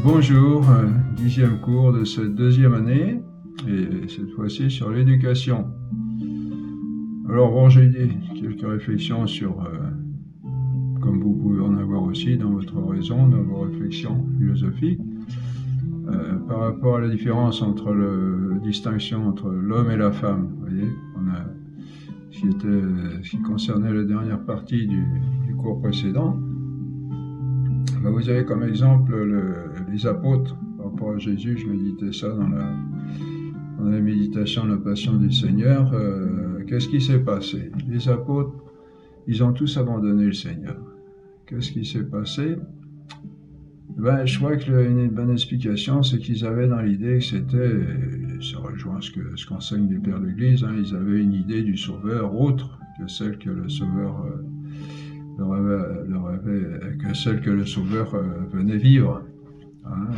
Bonjour, 10e cours de cette deuxième année, et cette fois-ci sur l'éducation. Alors bon, j'ai quelques réflexions sur, comme vous pouvez en avoir aussi dans votre raison, dans vos réflexions philosophiques, par rapport à la différence entre la distinction entre l'homme et la femme. Vous voyez, on a ce qui concernait la dernière partie du cours précédent. Ben, vous avez comme exemple les apôtres par rapport à Jésus. Je méditais ça dans la méditation de la Passion du Seigneur. Qu'est-ce qui s'est passé? Les apôtres, ils ont tous abandonné le Seigneur. Qu'est-ce qui s'est passé? Ben, je crois qu'une bonne explication, c'est qu'ils avaient dans l'idée que c'était, ça rejoint ce qu'enseignent les pères de l'Église, ils avaient une idée du Sauveur autre que celle que le Sauveur que celle que le Sauveur venait vivre,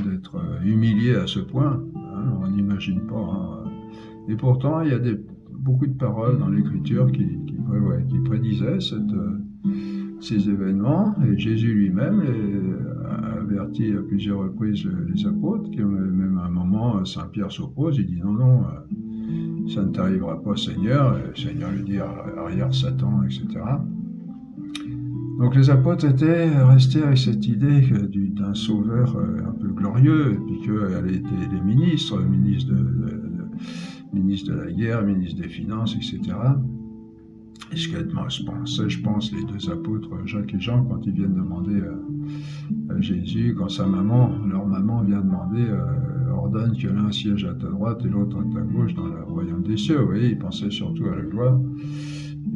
d'être humilié à ce point, on n'imagine pas. Et pourtant, il y a beaucoup de paroles dans l'Écriture qui prédisaient ces événements, et Jésus lui-même a averti à plusieurs reprises les apôtres, qui même à un moment, Saint Pierre s'oppose, il dit non, ça ne t'arrivera pas, Seigneur. Et le Seigneur lui dit arrière Satan, etc. Donc les apôtres étaient restés avec cette idée d'un sauveur un peu glorieux, et puis qu'elle était les ministres, ministre de la guerre, ministre des finances, etc. Et ce que je pense, les deux apôtres, Jacques et Jean, quand ils viennent demander à Jésus, quand leur maman vient demander, ordonne que l'un siège à ta droite et l'autre à ta gauche dans le royaume des cieux. Vous voyez, ils pensaient surtout à la gloire.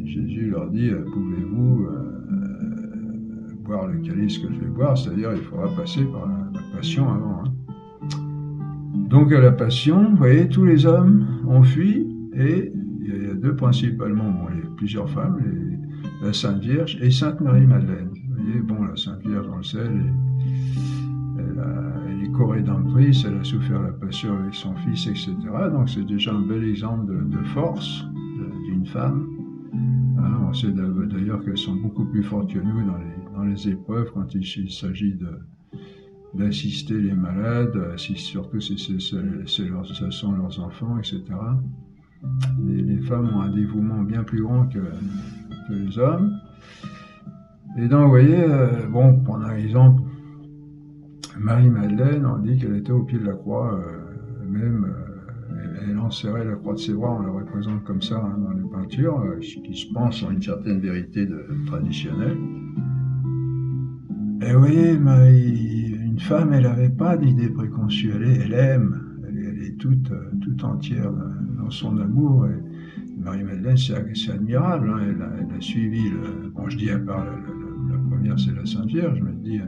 Et Jésus leur dit, pouvez-vous boire le calice que je vais boire, c'est-à-dire il faudra passer par la passion avant. Donc à la passion, vous voyez, tous les hommes ont fui, et il y a deux principalement, plusieurs femmes, la Sainte Vierge et Sainte Marie-Madeleine. Vous voyez, la Sainte Vierge, on le sait, elle est co-rédemptrice, elle a souffert la passion avec son fils, etc. Donc c'est déjà un bel exemple de force d'une femme. On sait d'ailleurs qu'elles sont beaucoup plus fortes que nous dans les épreuves quand il s'agit d'assister les malades, surtout si ce sont leurs enfants, etc. Les femmes ont un dévouement bien plus grand que les hommes. Et donc, vous voyez, pour un exemple, Marie-Madeleine, on dit qu'elle était au pied de la croix, elle enserrait la croix de ses bras, on la représente comme ça dans les peintures, qui se pense ont une certaine vérité traditionnelle. Et vous voyez, une femme, elle n'avait pas d'idée préconçue, elle aime, elle est toute entière dans son amour. Et Marie-Madeleine, c'est admirable, elle a suivi, je dis à part la première, c'est la Sainte Vierge, je me dis,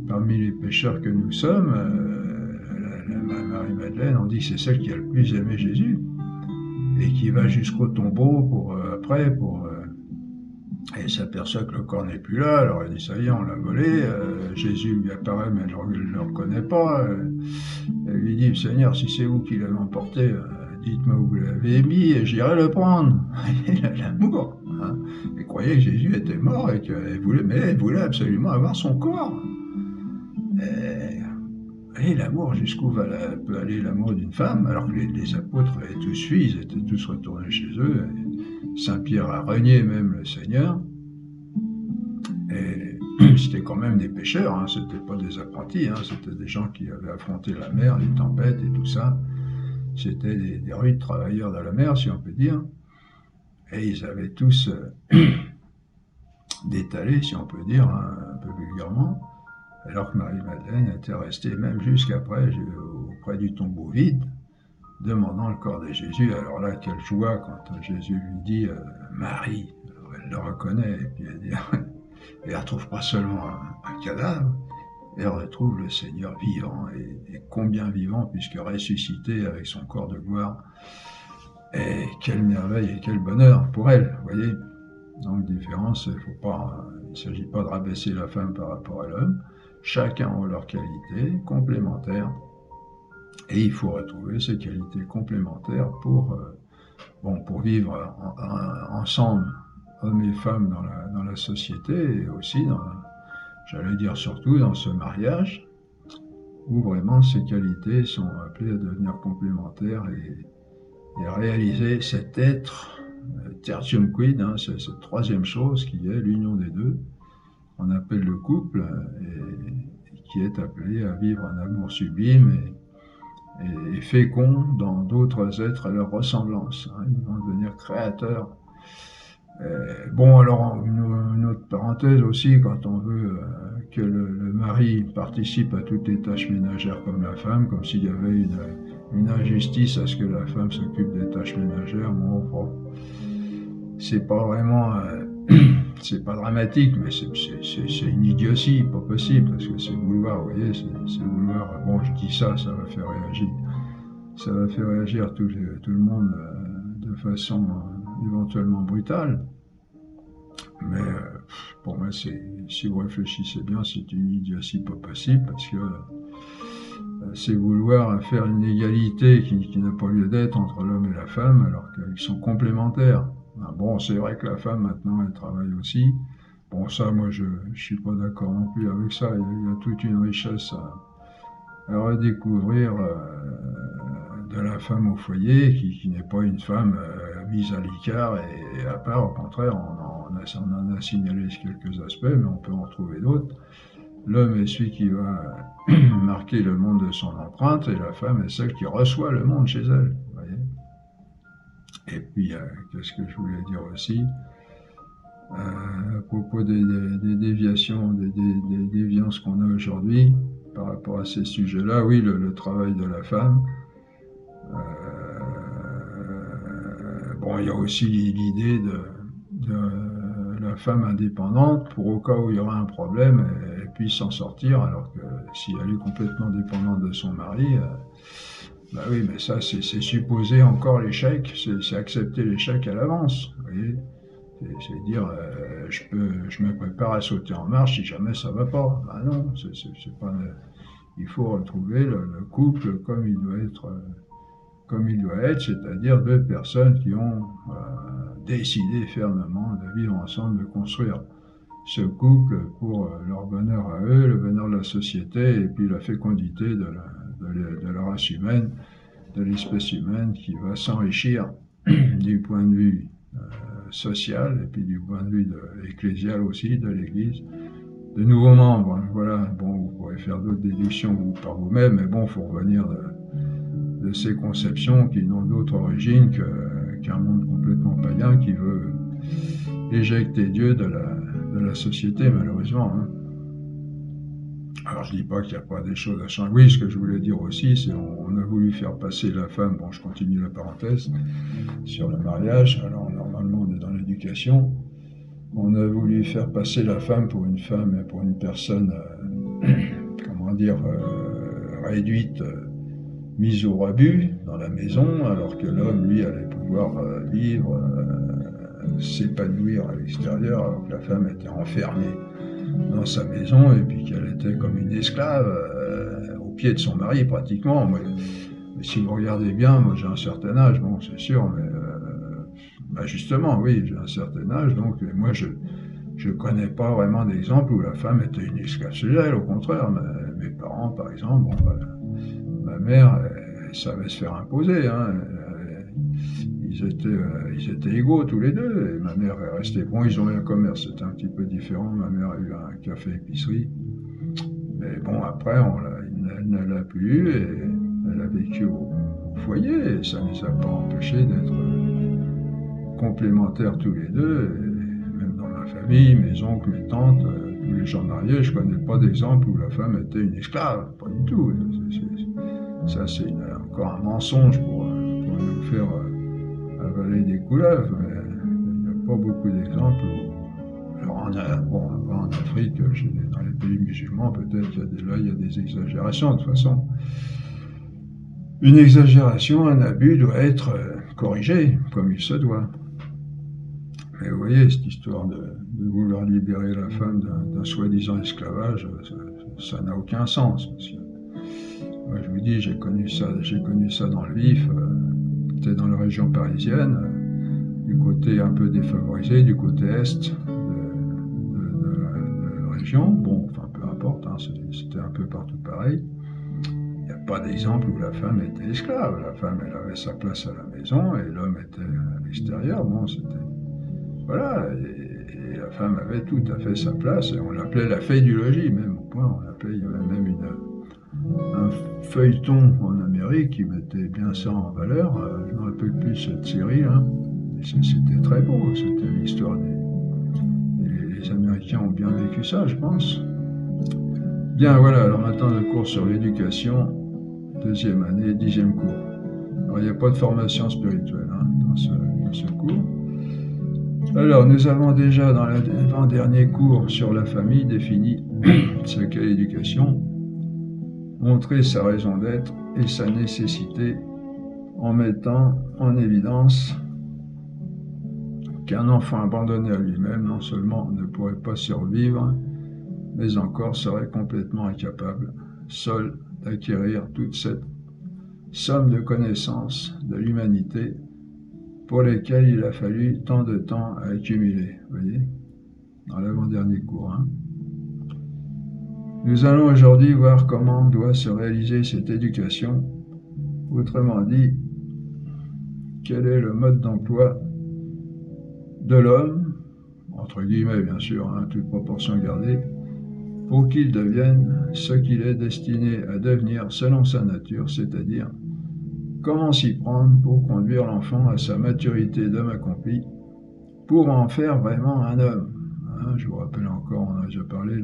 parmi les pécheurs que nous sommes, Marie-Madeleine, on dit que c'est celle qui a le plus aimé Jésus, et qui va jusqu'au tombeau elle s'aperçoit que le corps n'est plus là, alors elle dit ça y est, on l'a volé, Jésus lui apparaît mais elle ne le reconnaît pas, elle lui dit, Seigneur, si c'est vous qui l'avez emporté, dites-moi où vous l'avez mis et j'irai le prendre. Elle a l'amour, elle croyait que Jésus était mort et qu'elle voulait absolument avoir son corps. Et l'amour, jusqu'où peut aller l'amour d'une femme, alors que les apôtres avaient tous fui, ils étaient tous retournés chez eux. Saint Pierre a renié même le Seigneur. Et c'était quand même des pécheurs, c'était pas des apprentis, c'était des gens qui avaient affronté la mer, les tempêtes et tout ça. C'était des rudes travailleurs de la mer, si on peut dire. Et ils avaient tous détalé, si on peut dire, un peu vulgairement. Alors que Marie-Madeleine était restée même jusqu'après, auprès du tombeau vide, demandant le corps de Jésus. Alors là, quelle joie quand Jésus lui dit Marie, elle le reconnaît, et puis elle retrouve pas seulement un cadavre, elle retrouve le Seigneur vivant, et combien vivant, puisque ressuscité avec son corps de gloire. Et quelle merveille et quel bonheur pour elle, vous voyez. Donc différence, il ne s'agit pas de rabaisser la femme par rapport à l'homme. Chacun a leurs qualités complémentaires, et il faut retrouver ces qualités complémentaires pour vivre ensemble, hommes et femmes dans la société, et aussi j'allais dire surtout dans ce mariage. où vraiment ces qualités sont appelées à devenir complémentaires et réaliser cet être, tertium quid, hein, c'est cette troisième chose qui est l'union des deux, on appelle le couple, et qui est appelé à vivre un amour sublime et fécond dans d'autres êtres à leur ressemblance. Hein, ils vont devenir créateurs. Bon, alors, une autre parenthèse aussi, quand on veut que le mari participe à toutes les tâches ménagères comme la femme, comme s'il y avait une injustice à ce que la femme s'occupe des tâches ménagères, bon, c'est pas vraiment, c'est pas dramatique, mais c'est une idiotie, pas possible, parce que c'est vouloir, vous voyez, c'est vouloir, bon, je dis ça, ça va faire réagir tout le monde de façon éventuellement brutale, mais pour moi, si vous réfléchissez bien, c'est une idiotie pas possible, parce que c'est vouloir faire une égalité qui n'a pas lieu d'être entre l'homme et la femme, alors qu'ils sont complémentaires. Bon, c'est vrai que la femme, maintenant, elle travaille aussi. Bon, ça, moi, je suis pas d'accord non plus avec ça. Il y a toute une richesse à redécouvrir de la femme au foyer, qui n'est pas une femme mise à l'écart et à part. Au contraire, on en a signalé quelques aspects, mais on peut en retrouver d'autres. L'homme est celui qui va marquer le monde de son empreinte, et la femme est celle qui reçoit le monde chez elle. Vous voyez. Et puis, qu'est-ce que je voulais dire aussi à propos des déviations, des déviances qu'on a aujourd'hui par rapport à ces sujets-là. Oui, le travail de la femme. Bon, il y a aussi l'idée de la femme indépendante pour au cas où il y aura un problème, elle puisse s'en sortir, alors que si elle est complètement dépendante de son mari, bah oui, mais ça c'est supposer encore l'échec, c'est accepter l'échec à l'avance, vous voyez. C'est dire, je me prépare à sauter en marche si jamais ça va pas. Ben non, c'est pas. Il faut retrouver le couple comme il doit être, c'est-à-dire deux personnes qui ont décidé fermement de vivre ensemble, de construire ce couple pour leur bonheur à eux, le bonheur de la société, et puis la fécondité de la race humaine, de l'espèce humaine, qui va s'enrichir du point de vue social, et puis du point de vue ecclésial aussi, de l'Église, de nouveaux membres. Voilà, bon, vous pourrez faire d'autres déductions par vous-même, mais bon, il faut revenir de ces conceptions qui n'ont d'autre origine qu'un monde complètement païen qui veut éjecter Dieu de la société, malheureusement. Hein. Alors je dis pas qu'il n'y a pas des choses à changer. Oui, ce que je voulais dire aussi, c'est on a voulu faire passer la femme, bon je continue la parenthèse, sur le mariage, alors normalement on est dans l'éducation, on a voulu faire passer la femme pour une personne, comment dire, réduite, mise au rebut dans la maison, alors que l'homme, lui, allait pouvoir vivre, s'épanouir à l'extérieur, alors que la femme était enfermée dans sa maison, et puis qu'elle était comme une esclave au pied de son mari pratiquement. Mais si vous regardez bien, moi j'ai un certain âge, bon c'est sûr, mais bah justement oui, j'ai un certain âge, donc moi je connais pas vraiment d'exemple où la femme était une esclave chez elle, au contraire. Mes parents par exemple, bon, bah, ma mère elle savait se faire imposer, hein. Ils étaient égaux tous les deux, et ma mère est restée. Bon, ils ont eu un commerce, c'était un petit peu différent. Ma mère a eu un café-épicerie. Mais bon, après, elle ne l'a plus eu, et elle a vécu au foyer, et ça ne les a pas empêchés d'être complémentaires tous les deux. Et même dans ma famille, mes oncles, mes tantes, tous les gens mariés, je ne connais pas d'exemple où la femme était une esclave, pas du tout. Ça, c'est encore un mensonge pour nous faire avaler des couleuvres, mais il n'y a pas beaucoup d'exemples. Alors en Afrique, dans les pays musulmans, peut-être il y a des exagérations. De toute façon, une exagération, un abus doit être corrigé comme il se doit. Mais vous voyez, cette histoire de vouloir libérer la femme d'un soi-disant esclavage, ça n'a aucun sens. Parce que, moi, je vous dis, j'ai connu ça dans le vif. J'étais dans la région parisienne, du côté un peu défavorisé, du côté est de la région. Bon, enfin peu importe, hein, c'était un peu partout pareil. n'y a pas d'exemple où la femme était esclave. La femme, elle avait sa place à la maison et l'homme était à l'extérieur. Bon, c'était... Voilà, et la femme avait tout à fait sa place, et on l'appelait la fée du logis, même au point, on l'appelait, il y avait même un feuilleton en Amérique qui mettait bien ça en valeur, je ne me rappelle plus cette série, hein. C'était très beau, c'était l'histoire les Américains ont bien vécu ça, je pense. Bien, voilà, alors maintenant le cours sur l'éducation, 2e année, 10e cours. Alors il n'y a pas de formation spirituelle hein, dans ce cours. Alors, nous avons déjà dans l'avant-dernier cours sur la famille défini ce qu'est l'éducation, montré sa raison d'être et sa nécessité en mettant en évidence qu'un enfant abandonné à lui-même non seulement ne pourrait pas survivre, mais encore serait complètement incapable, seul, d'acquérir toute cette somme de connaissances de l'humanité pour lesquels il a fallu tant de temps à accumuler, vous voyez, dans l'avant-dernier cours. Hein. Nous allons aujourd'hui voir comment doit se réaliser cette éducation, autrement dit, quel est le mode d'emploi de l'homme, entre guillemets bien sûr, hein, toute proportion gardée, pour qu'il devienne ce qu'il est destiné à devenir selon sa nature, c'est-à-dire comment s'y prendre pour conduire l'enfant à sa maturité d'homme accompli, pour en faire vraiment un homme. Hein, je vous rappelle encore, on a déjà parlé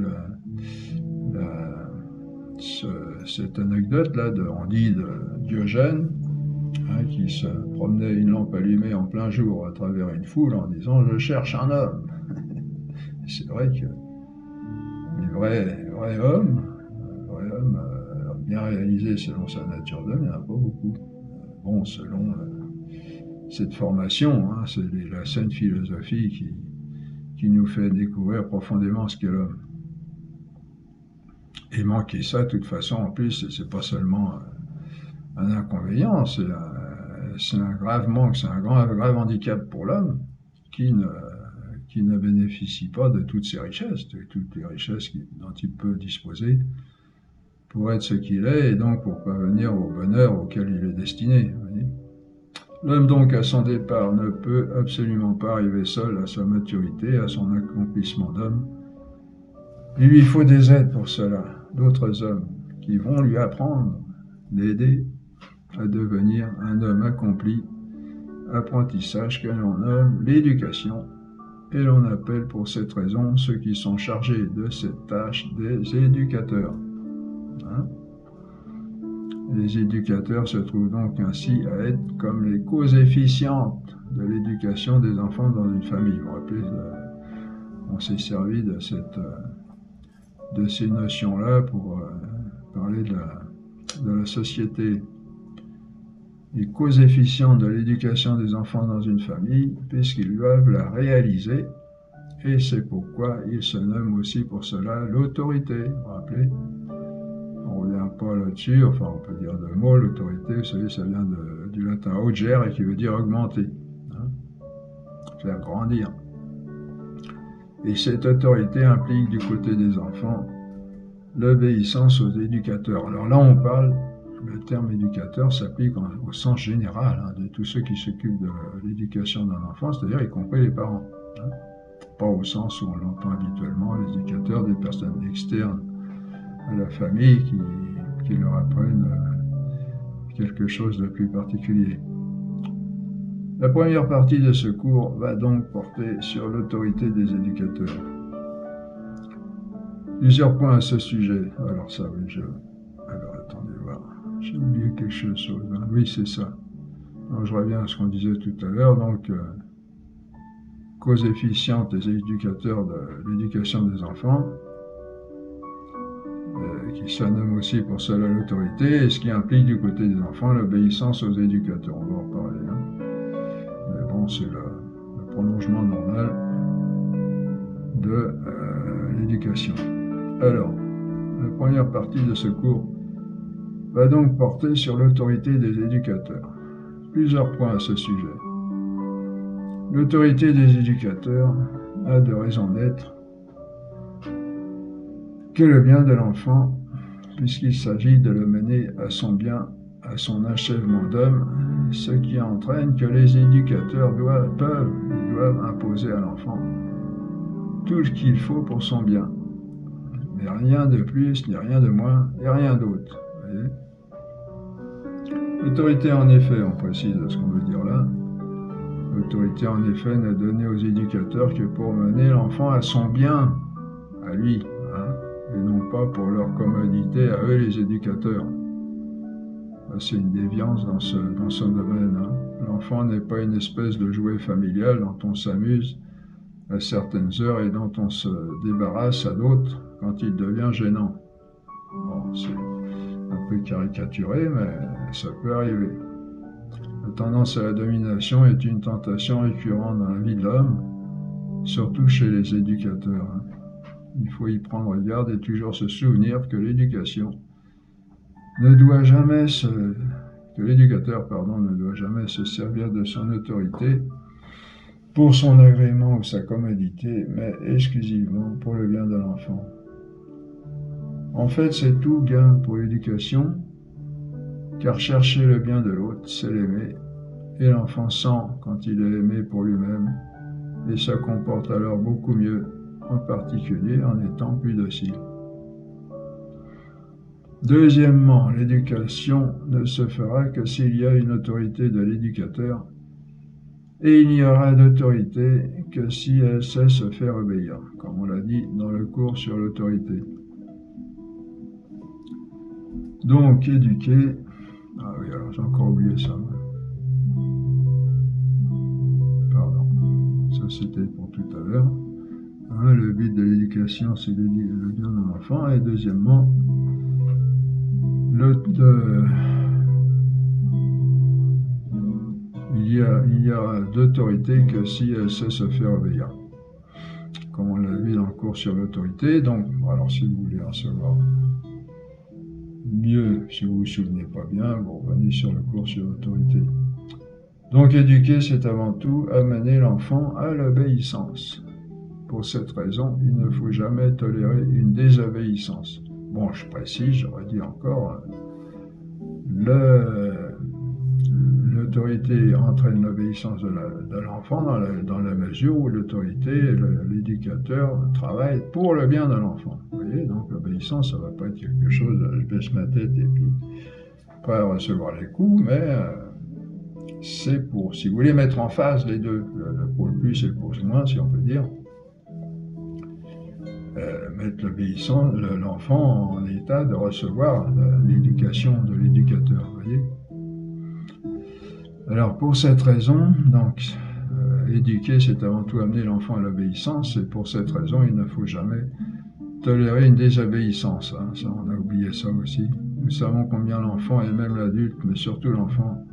cette anecdote-là, on dit de Diogène, hein, qui se promenait une lampe allumée en plein jour à travers une foule en disant « Je cherche un homme ». C'est vrai que les vrais hommes, bien réalisés selon sa nature d'homme, il n'y en a pas beaucoup. Bon, selon cette formation, hein, c'est la sainte philosophie qui nous fait découvrir profondément ce qu'est l'homme. Et manquer ça, de toute façon, en plus, c'est pas seulement un inconvénient, c'est un grave manque, c'est un grave handicap pour l'homme qui ne bénéficie pas de toutes ses richesses, de toutes les richesses dont il peut disposer pour être ce qu'il est et donc pour parvenir au bonheur auquel il est destiné. L'homme donc à son départ ne peut absolument pas arriver seul à sa maturité, à son accomplissement d'homme. Il lui faut des aides pour cela, d'autres hommes qui vont lui apprendre, l'aider à devenir un homme accompli, apprentissage que l'on nomme l'éducation, et l'on appelle pour cette raison ceux qui sont chargés de cette tâche des éducateurs. Hein? Les éducateurs se trouvent donc ainsi à être comme les causes efficientes de l'éducation des enfants dans une famille. Vous vous rappelez, on s'est servi de ces notions-là pour parler de la société. Les causes efficientes de l'éducation des enfants dans une famille, puisqu'ils doivent la réaliser, et c'est pourquoi ils se nomment aussi pour cela l'autorité. Vous vous rappelez ? On ne revient pas là-dessus, enfin on peut dire deux mots, l'autorité, vous savez, ça vient du latin augere, et qui veut dire augmenter, hein, faire grandir. Et cette autorité implique du côté des enfants l'obéissance aux éducateurs. Alors là on parle, le terme éducateur s'applique au sens général hein, de tous ceux qui s'occupent de l'éducation d'un enfant, c'est-à-dire y compris les parents. Hein, pas au sens où on l'entend habituellement, les éducateurs des personnes externes à la famille qui leur apprennent quelque chose de plus particulier. La première partie de ce cours va donc porter sur l'autorité des éducateurs. Plusieurs points à ce sujet. Alors ça, oui, alors attendez voir, j'ai oublié quelque chose. Hein. Oui, c'est ça. Alors, je reviens à ce qu'on disait tout à l'heure, donc cause efficiente des éducateurs de l'éducation des enfants, qui se nomme aussi pour cela l'autorité, et ce qui implique du côté des enfants l'obéissance aux éducateurs. On va en parler. Hein. Mais bon, c'est le prolongement normal de l'éducation. Alors, la première partie de ce cours va donc porter sur l'autorité des éducateurs. Plusieurs points à ce sujet. L'autorité des éducateurs a de raison d'être que le bien de l'enfant puisqu'il s'agit de le mener à son bien, à son achèvement d'homme, ce qui entraîne que les éducateurs doivent imposer à l'enfant tout ce qu'il faut pour son bien, mais rien de plus, ni rien de moins, et rien d'autre. L'autorité, en effet, on précise ce qu'on veut dire là, l'autorité, en effet, n'est donnée aux éducateurs que pour mener l'enfant à son bien, à lui, et non pas pour leur commodité à eux, les éducateurs. C'est une déviance dans ce domaine. L'enfant n'est pas une espèce de jouet familial dont on s'amuse à certaines heures et dont on se débarrasse à d'autres quand il devient gênant. Bon, c'est un peu caricaturé, mais ça peut arriver. La tendance à la domination est une tentation récurrente dans la vie de l'homme, surtout chez les éducateurs. Il faut y prendre garde et toujours se souvenir que l'éducateur, ne doit jamais se servir de son autorité pour son agrément ou sa commodité, mais exclusivement pour le bien de l'enfant. En fait, c'est tout gain pour l'éducation, car chercher le bien de l'autre, c'est l'aimer, et l'enfant sent quand il est aimé pour lui-même, et ça comporte alors beaucoup mieux, en particulier en étant plus docile. Deuxièmement, l'éducation ne se fera que s'il y a une autorité de l'éducateur, et il n'y aura d'autorité que si elle sait se faire obéir, comme on l'a dit dans le cours sur l'autorité. Donc, éduquer... Ah oui, alors j'ai encore oublié ça. Pardon, ça c'était pour tout à l'heure. Le but de l'éducation, c'est le bien de l'enfant, et deuxièmement, il y a d'autorité que si elle sait se faire obéir, comme on l'a vu dans le cours sur l'autorité. Donc, alors si vous voulez en savoir mieux, si vous vous souvenez pas bien, vous revenez sur le cours sur l'autorité. Donc, éduquer, c'est avant tout amener l'enfant à l'obéissance. Pour cette raison, il ne faut jamais tolérer une désobéissance. Bon, je précise, j'aurais dit encore, l'autorité entraîne l'obéissance de l'enfant dans la mesure où l'autorité, l'éducateur, travaille pour le bien de l'enfant. Vous voyez, donc l'obéissance, ça ne va pas être quelque chose, je baisse ma tête et puis prêt à recevoir les coups, mais c'est pour, si vous voulez mettre en phase les deux, le pôle plus et le pôle moins, si on peut dire, mettre l'enfant en état de recevoir l'éducation de l'éducateur, vous voyez. Alors pour cette raison, donc, éduquer, c'est avant tout amener l'enfant à l'obéissance, et pour cette raison, il ne faut jamais tolérer une désobéissance. Ça, on a oublié ça aussi. Nous savons combien l'enfant, et même l'adulte, mais surtout l'enfant,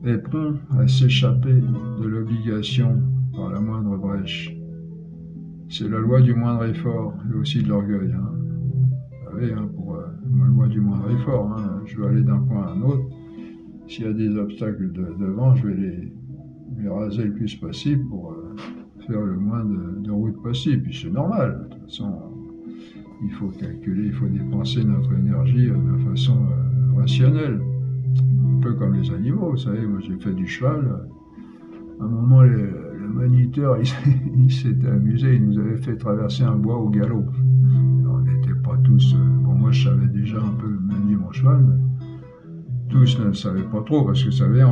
est prompt à s'échapper de l'obligation par la moindre brèche. C'est la loi du moindre effort, et aussi de l'orgueil. Vous savez, pour la loi du moindre effort, je veux aller d'un point à un autre. S'il y a des obstacles devant, je vais les raser le plus possible pour faire le moins de route possible. Puis c'est normal. De toute façon, il faut calculer, il faut dépenser notre énergie de façon rationnelle. Un peu comme les animaux, vous savez, moi j'ai fait du cheval. À un moment, le moniteur, il s'était amusé, il nous avait fait traverser un bois au galop. Alors, on n'était pas tous... bon, moi je savais déjà un peu manier mon cheval, mais tous ne le savaient pas trop, parce que vous savez,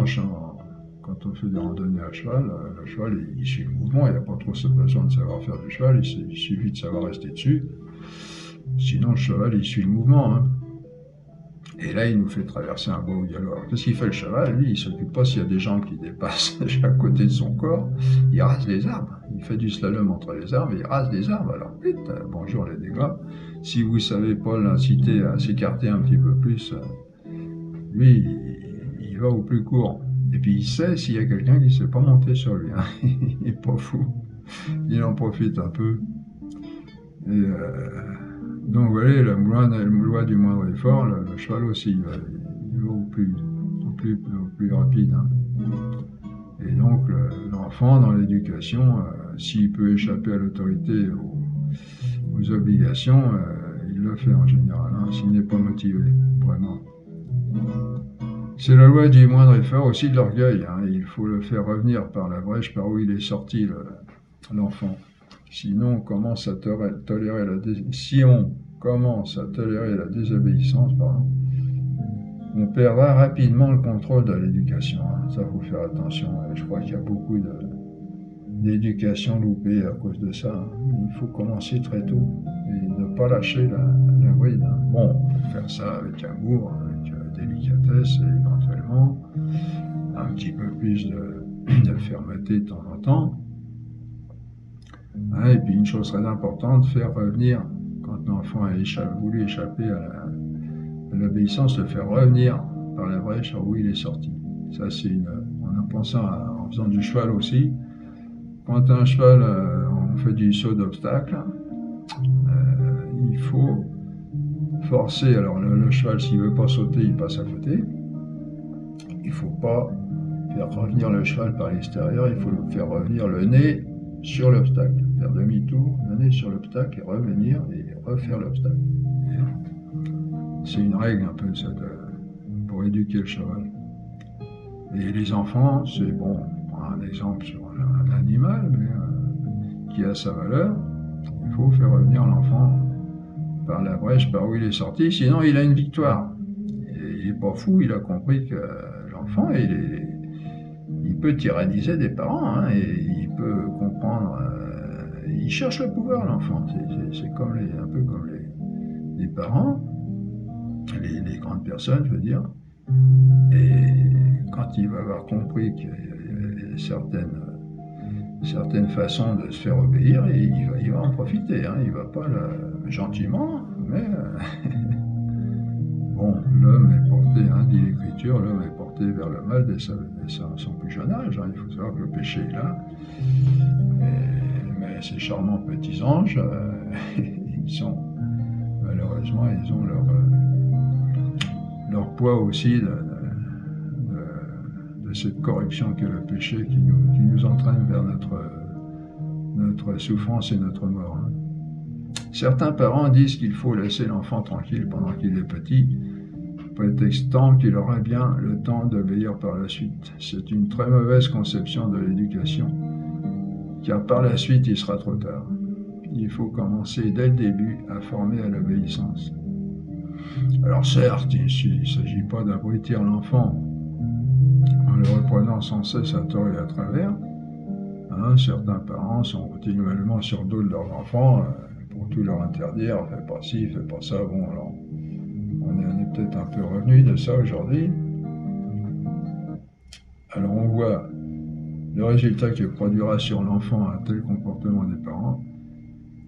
quand on fait des randonnées à cheval, le cheval, il suit le mouvement, il n'y a pas trop besoin de savoir faire du cheval, il suffit de savoir rester dessus. Sinon, le cheval, il suit le mouvement. Et là, il nous fait traverser un bois au galop. Alors, qu'est-ce qu'il fait le cheval? Lui, il ne s'occupe pas s'il y a des gens qui dépassent à côté de son corps. Il rase les arbres. Il fait du slalom entre les arbres et il rase des arbres. Alors, vite, bonjour les dégâts. Si vous ne savez pas l'inciter à s'écarter un petit peu plus, lui, il va au plus court. Et puis, il sait s'il y a quelqu'un qui ne sait pas monter sur lui. Il n'est pas fou. Il en profite un peu. Et donc, vous voyez, la loi du moindre effort, le cheval aussi, il va au plus rapide. Et donc, l'enfant, dans l'éducation, s'il peut échapper à l'autorité, aux obligations, il le fait en général, hein, s'il n'est pas motivé, vraiment. C'est la loi du moindre effort, aussi de l'orgueil. Hein. Il faut le faire revenir par la brèche par où il est sorti, l'enfant. Sinon, on commence à tolérer si on commence à tolérer la désobéissance, on perdra rapidement le contrôle de l'éducation. Hein. Ça, il faut faire attention. Je crois qu'il y a beaucoup d'éducation loupée à cause de ça. Hein. Il faut commencer très tôt et ne pas lâcher la bride. Hein. Bon, il faut faire ça avec amour, avec délicatesse et éventuellement un petit peu plus de fermeté de temps en temps. Hein, et puis une chose très importante, faire revenir, quand l'enfant a voulu échapper à l'obéissance, le faire revenir par la brèche où il est sorti. Ça, c'est en pensant en faisant du cheval aussi. Quand un cheval, on fait du saut d'obstacle, il faut forcer. Alors le cheval, s'il ne veut pas sauter, il passe à côté. Il ne faut pas faire revenir le cheval par l'extérieur, il faut le faire revenir le nez sur l'obstacle, faire demi-tour, le nez sur l'obstacle et revenir et refaire l'obstacle. C'est une règle un peu ça pour éduquer le cheval. Et les enfants, c'est bon, on prend un exemple sur un animal mais, qui a sa valeur. Il faut faire revenir l'enfant par la brèche par où il est sorti, sinon il a une victoire. Et il n'est pas fou, il a compris que l'enfant, il peut tyranniser des parents, hein, et il peut comprendre. Il cherche le pouvoir, l'enfant. C'est comme un peu comme les parents, les grandes personnes, je veux dire. Et quand il va avoir compris qu'il y a certaines façons de se faire obéir, il va en profiter. Hein, il va pas gentiment, mais bon, l'homme est porté, hein, dit l'Écriture, l'homme est porté vers le mal dès son plus jeune âge. Hein, il faut savoir que le péché est là. Mais ces charmants petits anges, malheureusement, ils ont leur poids aussi de cette corruption qu'est le péché qui nous entraîne vers notre souffrance et notre mort. Hein. Certains parents disent qu'il faut laisser l'enfant tranquille pendant qu'il est petit, prétextant qu'il aura bien le temps d'obéir par la suite. C'est une très mauvaise conception de l'éducation, car par la suite il sera trop tard. Il faut commencer dès le début à former à l'obéissance. Alors certes, il ne s'agit pas d'abrutir l'enfant en le reprenant sans cesse à tort et à travers. Hein, certains parents sont continuellement sur le dos de leurs enfants pour tout leur interdire, fais pas ci, fais pas ça. Bon, alors, on est peut-être un peu revenu de ça aujourd'hui. Alors on voit le résultat que produira sur l'enfant un tel comportement des parents.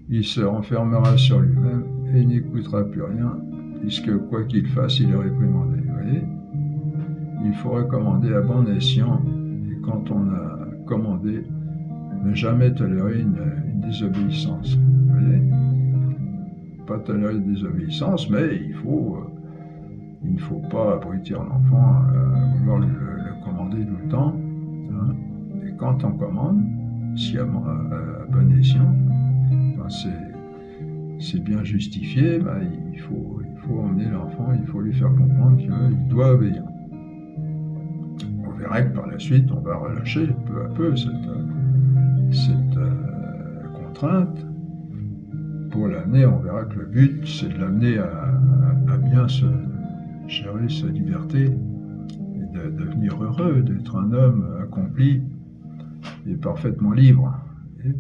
Il se renfermera sur lui-même et n'écoutera plus rien, puisque quoi qu'il fasse, il est réprimandé. Vous voyez ? Il faut recommander à bon escient, et quand on a commandé, ne jamais tolérer une désobéissance. Vous voyez ? Pas tolérer une désobéissance, mais il ne faut pas abrutir l'enfant, vouloir le commander tout le temps. Hein. Et quand on commande, si à bon escient, ben c'est bien justifié, ben il faut emmener l'enfant, il faut lui faire comprendre qu'il doit obéir. On verra que par la suite, on va relâcher peu à peu cette contrainte. Pour l'amener, on verra que le but, c'est de l'amener à bien gérer sa liberté, et de devenir heureux, d'être un homme accompli et parfaitement libre. Et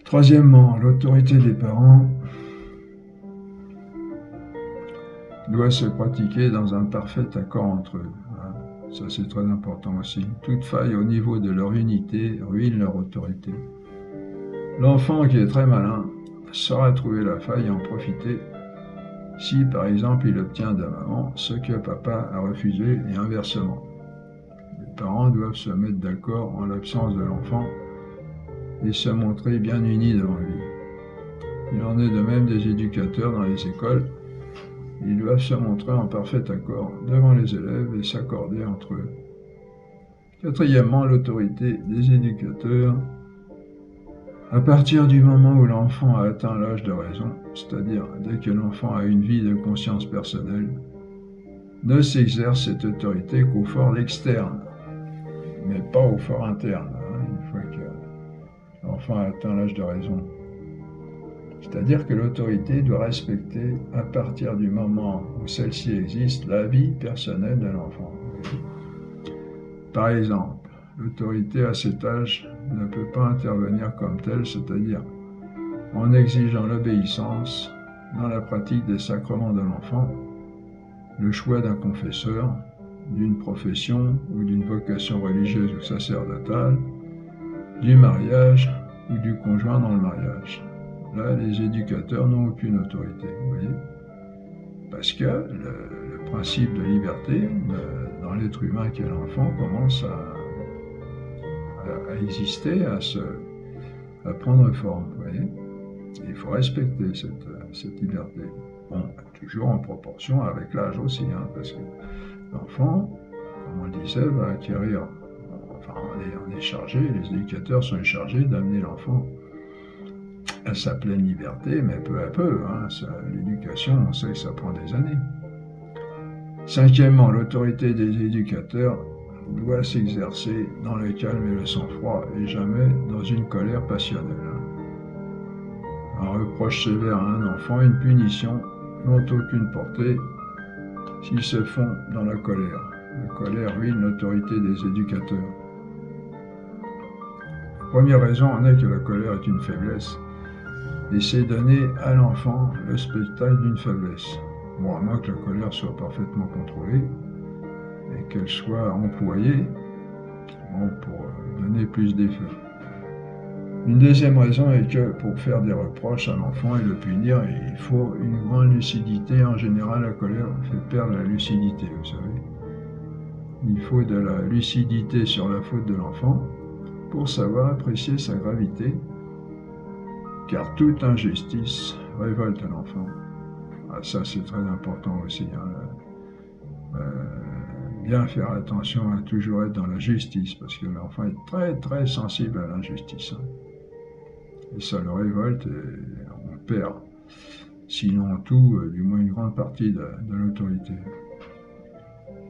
troisièmement, l'autorité des parents doit se pratiquer dans un parfait accord entre eux. Ça, c'est très important aussi. Toute faille au niveau de leur unité ruine leur autorité. L'enfant qui est très malin saura trouver la faille et en profiter si, par exemple, il obtient de maman ce que papa a refusé et inversement. Les parents doivent se mettre d'accord en l'absence de l'enfant et se montrer bien unis devant lui. Il en est de même des éducateurs dans les écoles. Ils doivent se montrer en parfait accord devant les élèves et s'accorder entre eux. Quatrièmement, l'autorité des éducateurs À partir du moment où l'enfant a atteint l'âge de raison, c'est-à-dire dès que l'enfant a une vie de conscience personnelle, ne s'exerce cette autorité qu'au fort externe, mais pas au fort interne, une fois que l'enfant a atteint l'âge de raison. C'est-à-dire que l'autorité doit respecter, à partir du moment où celle-ci existe, la vie personnelle de l'enfant. Par exemple, l'autorité à cet âge ne peut pas intervenir comme telle, c'est-à-dire en exigeant l'obéissance dans la pratique des sacrements de l'enfant, le choix d'un confesseur, d'une profession ou d'une vocation religieuse ou sacerdotale, du mariage ou du conjoint dans le mariage. Là, les éducateurs n'ont aucune autorité, vous voyez, parce que le principe de liberté dans l'être humain qu'est l'enfant commence à exister, à prendre forme, vous voyez. Et il faut respecter cette liberté. Bon, toujours en proportion avec l'âge aussi, parce que l'enfant, comme on le disait, va acquérir, enfin on est chargé, les éducateurs sont chargés d'amener l'enfant à sa pleine liberté, mais peu à peu. L'éducation, on sait que ça prend des années. Cinquièmement, l'autorité des éducateurs doit s'exercer dans le calme et le sang-froid, et jamais dans une colère passionnelle. Un reproche sévère à un enfant, une punition, n'ont aucune portée s'ils se font dans la colère. La colère ruine l'autorité des éducateurs. La première raison en est que la colère est une faiblesse, et c'est donner à l'enfant le spectacle d'une faiblesse. Bon, à moins que la colère soit parfaitement contrôlée et qu'elle soit employée pour donner plus d'effet. Une deuxième raison est que pour faire des reproches à l'enfant et le punir, il faut une grande lucidité. En général, la colère fait perdre la lucidité, vous savez. Il faut de la lucidité sur la faute de l'enfant pour savoir apprécier sa gravité, car toute injustice révolte l'enfant. Ça, c'est très important aussi. Bien faire attention à toujours être dans la justice, parce que l'enfant est très très sensible à l'injustice. Et ça le révolte et on perd, sinon tout, du moins une grande partie de l'autorité.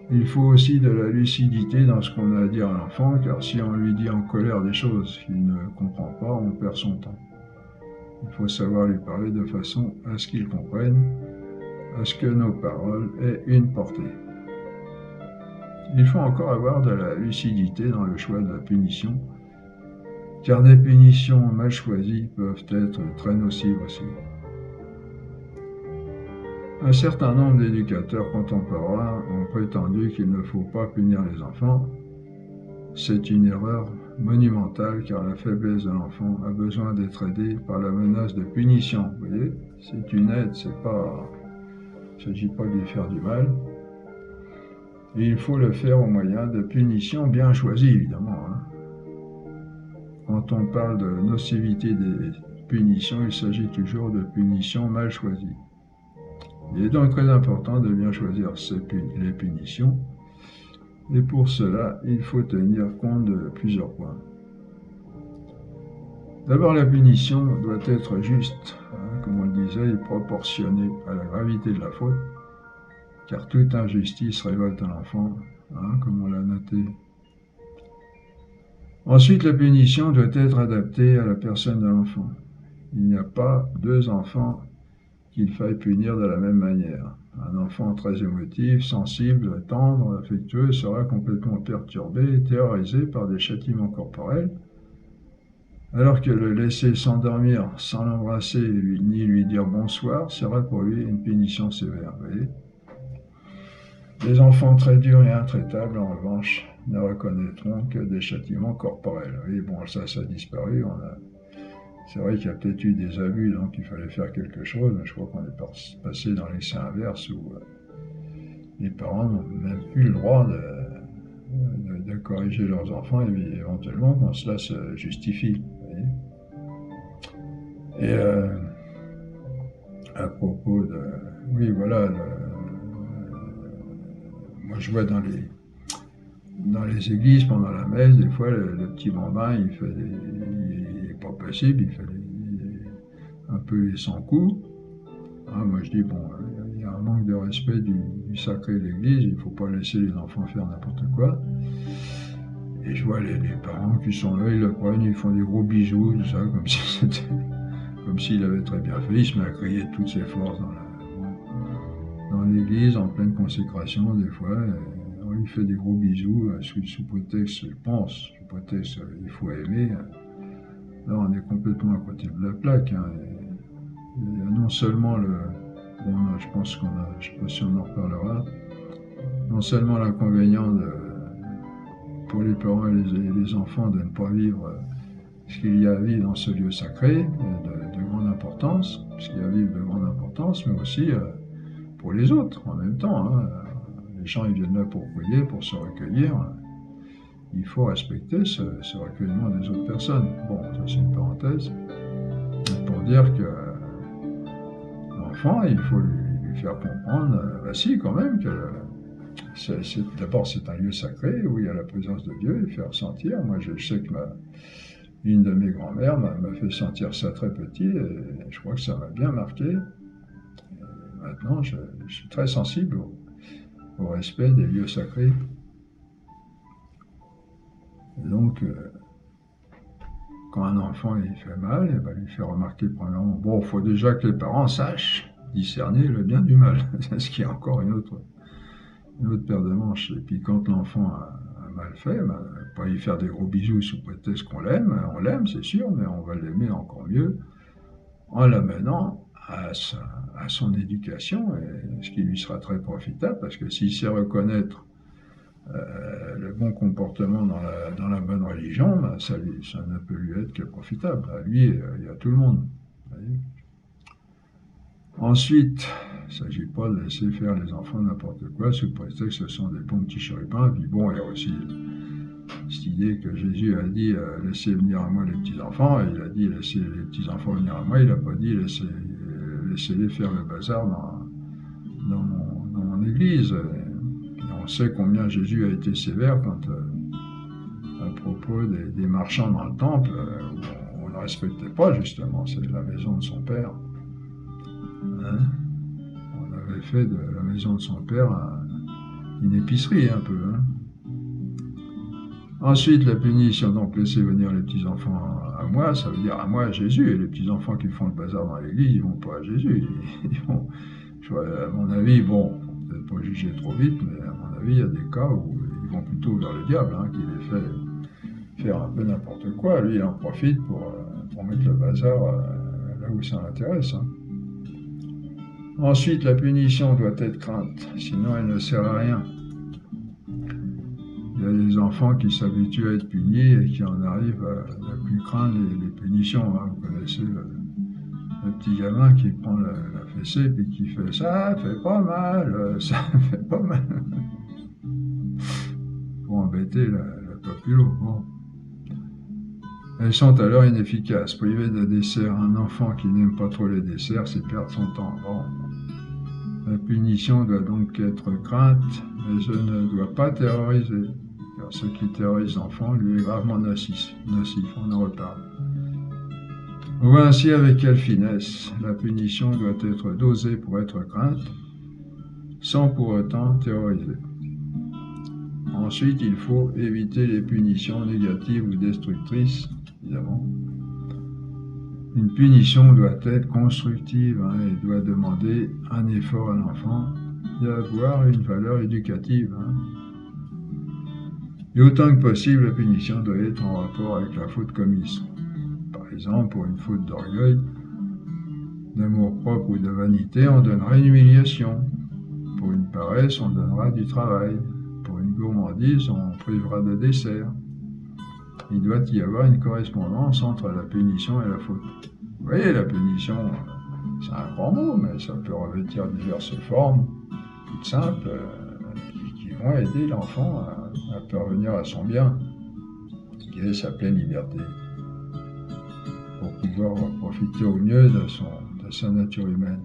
Il faut aussi de la lucidité dans ce qu'on a à dire à l'enfant, car si on lui dit en colère des choses qu'il ne comprend pas, on perd son temps. Il faut savoir lui parler de façon à ce qu'il comprenne, à ce que nos paroles aient une portée. Il faut encore avoir de la lucidité dans le choix de la punition, car des punitions mal choisies peuvent être très nocives aussi. Un certain nombre d'éducateurs contemporains ont prétendu qu'il ne faut pas punir les enfants. C'est une erreur monumentale, car la faiblesse de l'enfant a besoin d'être aidée par la menace de punition. Vous voyez, c'est une aide, il ne s'agit pas de lui faire du mal. Et il faut le faire au moyen de punitions bien choisies, évidemment. Quand on parle de nocivité des punitions, il s'agit toujours de punitions mal choisies. Il est donc très important de bien choisir les punitions, et pour cela, il faut tenir compte de plusieurs points. D'abord, la punition doit être juste, comme on le disait, et proportionnée à la gravité de la faute, car toute injustice révolte un enfant, comme on l'a noté. Ensuite, la punition doit être adaptée à la personne de l'enfant. Il n'y a pas deux enfants qu'il faille punir de la même manière. Un enfant très émotif, sensible, tendre, affectueux sera complètement perturbé et terrorisé par des châtiments corporels, alors que le laisser s'endormir sans l'embrasser ni lui dire bonsoir sera pour lui une punition sévère. Vous voyez ? Les enfants très durs et intraitables, en revanche, ne reconnaîtront que des châtiments corporels. Oui, bon, ça a disparu. C'est vrai qu'il y a peut-être eu des abus, donc il fallait faire quelque chose, mais je crois qu'on est passé dans l'excès inverse où les parents n'ont même plus le droit de corriger leurs enfants, et éventuellement quand cela se justifie. Et à propos de... Oui, voilà, moi je vois dans les églises, pendant la messe, des fois le petit bambin, il est pas possible, il fallait un peu les 100 coups. Ah, moi je dis, bon, il y a un manque de respect du sacré de l'Église, il ne faut pas laisser les enfants faire n'importe quoi. Et je vois les parents qui sont là, ils le prennent, ils font des gros bisous, tout ça, comme si c'était, comme s'il avait très bien fait. Il se met à crier de toutes ses forces dans l'église, en pleine consécration, des fois. On lui fait des gros bisous, sous prétexte, je pense, sous prétexte, il faut aimer. Là, on est complètement à côté de la plaque. Hein. Il y a non seulement bon, je pense qu'on a, je ne sais pas si on en reparlera, non seulement l'inconvénient pour les parents et les enfants de ne pas vivre ce qu'il y a à vivre dans ce lieu sacré de grande importance, ce qu'il y a à vivre de grande importance, mais aussi pour les autres en même temps. Hein. Les gens ils viennent là pour prier, pour se recueillir. Il faut respecter ce recueillement des autres personnes. Bon, ça c'est une parenthèse. Pour dire que l'enfant, il faut lui faire comprendre, si quand même, que d'abord c'est un lieu sacré où il y a la présence de Dieu, et faire sentir. Moi je sais que une de mes grand-mères m'a fait sentir ça très petit, et je crois que ça m'a bien marqué. Et maintenant je suis très sensible au respect des lieux sacrés. Et donc, quand un enfant il fait mal, il va lui faire remarquer premièrement, bon, il faut déjà que les parents sachent discerner le bien du mal, c'est ce qui est encore une autre paire de manches. Et puis quand l'enfant a mal fait, pas lui faire des gros bisous sous prétexte qu'on l'aime, on l'aime c'est sûr, mais on va l'aimer encore mieux en l'amenant à son éducation, et ce qui lui sera très profitable, parce que s'il sait reconnaître le bon comportement dans la bonne religion, ça ne peut lui être que profitable, à lui et à tout le monde. Ensuite, il ne s'agit pas de laisser faire les enfants n'importe quoi sous prétexte que ce sont des bons petits chérubins. Puis bon, il y a aussi cette idée que Jésus a dit laissez venir à moi les petits-enfants, et il a dit laissez les petits-enfants venir à moi, il n'a pas dit laissez-les faire le bazar dans mon église. On sait combien Jésus a été sévère quand, à propos des marchands dans le temple, où on ne respectait pas justement, c'est la maison de son père. Hein? On avait fait de la maison de son père une épicerie un peu. Hein? Ensuite, la punition, donc laisser venir les petits-enfants à moi, ça veut dire à moi, à Jésus, et les petits-enfants qui font le bazar dans l'église, ils vont pas à Jésus. Ils vont, à mon avis, bon, peut-être pas juger trop vite, mais à mon avis, il y a des cas où ils vont plutôt vers le diable, hein, qui les fait faire un peu n'importe quoi. Lui, il en profite pour mettre le bazar là où ça l'intéresse. Hein. Ensuite, la punition doit être crainte, sinon elle ne sert à rien. Il y a des enfants qui s'habituent à être punis et qui en arrivent à ne plus craindre les punitions. Hein. Vous connaissez le petit gamin qui prend la fessée et qui fait « ça fait pas mal, ça fait pas mal » pour embêter la populo. Bon. Elles sont alors inefficaces. Priver de dessert un enfant qui n'aime pas trop les desserts, c'est perdre son temps. Bon. La punition doit donc être crainte, mais je ne dois pas terroriser, car ce qui terrorise l'enfant lui est gravement nocif. On en reparle. On voit ainsi avec quelle finesse la punition doit être dosée pour être crainte, sans pour autant terroriser. Ensuite, il faut éviter les punitions négatives ou destructrices, évidemment. Une punition doit être constructive et doit demander un effort à l'enfant et avoir une valeur éducative. Et autant que possible, la punition doit être en rapport avec la faute commise. Par exemple, pour une faute d'orgueil, d'amour-propre ou de vanité, on donnera une humiliation. Pour une paresse, on donnera du travail. Pour une gourmandise, on privera de dessert. Il doit y avoir une correspondance entre la punition et la faute. Vous voyez, la punition, c'est un grand mot, mais ça peut revêtir diverses formes, toutes simples, qui vont aider l'enfant à parvenir à son bien, qui est sa pleine liberté, pour pouvoir profiter au mieux de sa nature humaine.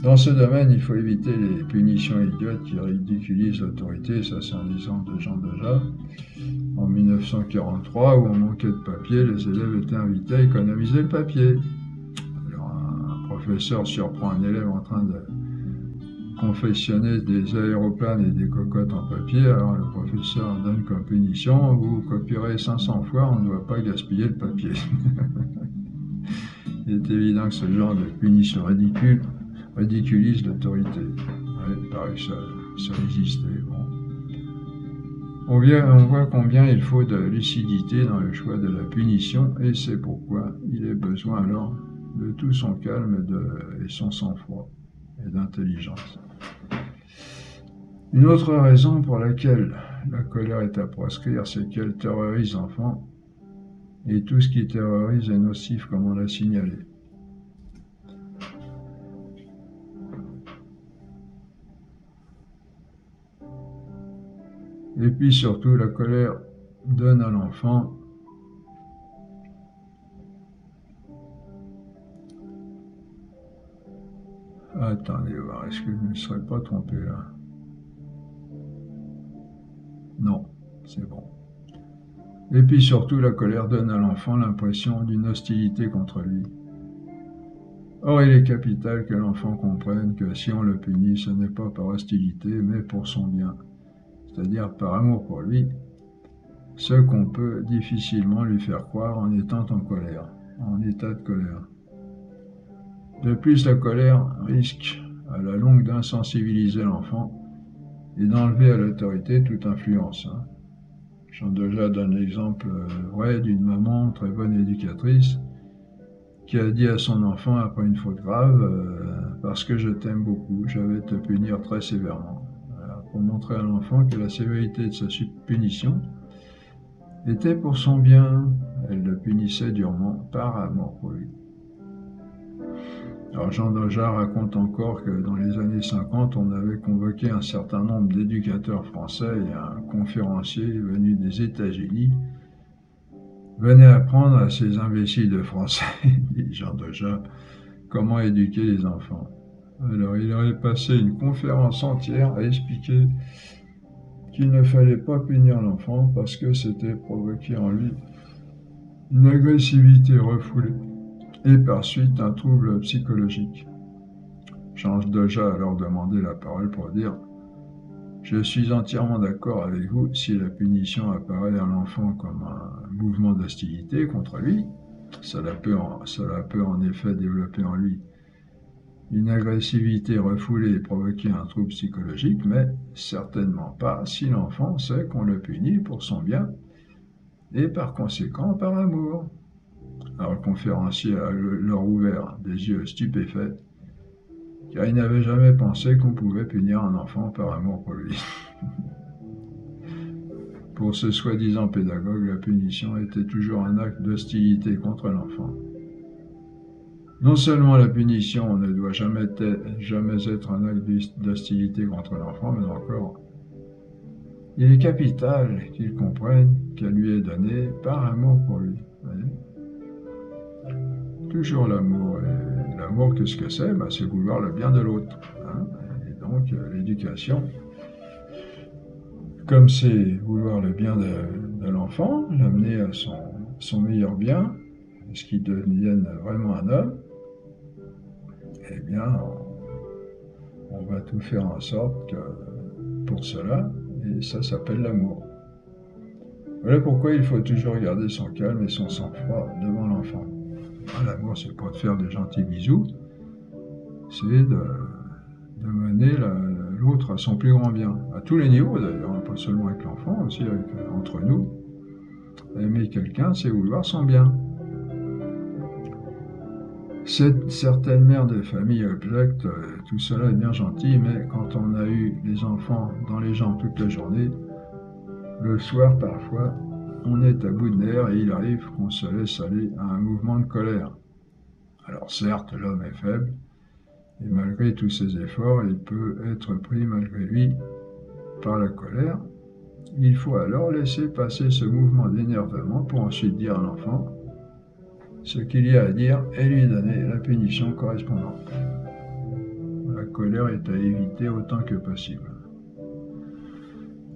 Dans ce domaine, il faut éviter les punitions idiotes qui ridiculisent l'autorité. Ça, c'est un exemple de Jean Dejas. En 1943, où on manquait de papier, les élèves étaient invités à économiser le papier. Alors, un professeur surprend un élève en train de confectionner des aéroplanes et des cocottes en papier. Alors, le professeur donne comme punition: vous copierez 500 fois, on ne doit pas gaspiller le papier. Il est évident que ce genre de punition ridicule ridiculise l'autorité. Ouais, il paraît que ça existait. Bon. On voit combien il faut de lucidité dans le choix de la punition, et c'est pourquoi il est besoin alors de tout son calme et son sang-froid et d'intelligence. Une autre raison pour laquelle la colère est à proscrire, c'est qu'elle terrorise l'enfant, et tout ce qui terrorise est nocif, comme on l'a signalé. Et puis surtout, la colère donne à l'enfant attendez voir, est-ce que je ne me serais pas trompé là? Non, c'est bon. Et puis surtout, la colère donne à l'enfant l'impression d'une hostilité contre lui. Or, il est capital que l'enfant comprenne que si on le punit, ce n'est pas par hostilité, mais pour son bien, c'est-à-dire par amour pour lui, ce qu'on peut difficilement lui faire croire en étant en colère, en état de colère. De plus, la colère risque à la longue d'insensibiliser l'enfant et d'enlever à l'autorité toute influence. Jean Dejas donne l'exemple vrai d'une maman très bonne éducatrice qui a dit à son enfant après une faute grave: parce que je t'aime beaucoup, je vais te punir très sévèrement. Voilà, pour montrer à l'enfant que la sévérité de sa punition était pour son bien. Elle le punissait durement par amour pour lui. Alors Jean Dejas raconte encore que dans les années 50, on avait convoqué un certain nombre d'éducateurs français et un conférencier venu des États-Unis venait apprendre à ces imbéciles de français, dit Jean Dejas, comment éduquer les enfants. Alors il aurait passé une conférence entière à expliquer qu'il ne fallait pas punir l'enfant parce que c'était provoquer en lui une agressivité refoulée et par suite un trouble psychologique. Jean Dejas a alors demandé la parole pour dire: je suis entièrement d'accord avec vous, si la punition apparaît à l'enfant comme un mouvement d'hostilité contre lui, cela peut en effet développer en lui une agressivité refoulée et provoquer un trouble psychologique, mais certainement pas si l'enfant sait qu'on le punit pour son bien et par conséquent par amour. Alors le conférencier a leur ouvert des yeux stupéfaits, car il n'avait jamais pensé qu'on pouvait punir un enfant par amour pour lui. Pour ce soi-disant pédagogue, la punition était toujours un acte d'hostilité contre l'enfant. Non seulement la punition ne doit jamais être un acte d'hostilité contre l'enfant, mais encore, il est capital qu'il comprenne qu'elle lui est donnée par amour pour lui. Voyez, toujours l'amour. Et l'amour, qu'est-ce que c'est? C'est vouloir le bien de l'autre. Et donc, l'éducation, comme c'est vouloir le bien de l'enfant, l'amener à son meilleur bien, ce qu'il devienne vraiment un homme, eh bien, on va tout faire en sorte que pour cela, et ça s'appelle l'amour. Voilà pourquoi il faut toujours garder son calme et son sang-froid devant l'enfant. L'amour, c'est pas de faire des gentils bisous, c'est de mener l'autre à son plus grand bien, à tous les niveaux d'ailleurs, pas seulement avec l'enfant, aussi entre nous. Aimer quelqu'un, c'est vouloir son bien. Certaines mères de famille objectent: tout cela est bien gentil, mais quand on a eu les enfants dans les jambes toute la journée, le soir parfois, on est à bout de nerfs et il arrive qu'on se laisse aller à un mouvement de colère. Alors certes, l'homme est faible, et malgré tous ses efforts, il peut être pris malgré lui par la colère. Il faut alors laisser passer ce mouvement d'énervement pour ensuite dire à l'enfant ce qu'il y a à dire et lui donner la punition correspondante. colère est à éviter autant que possible.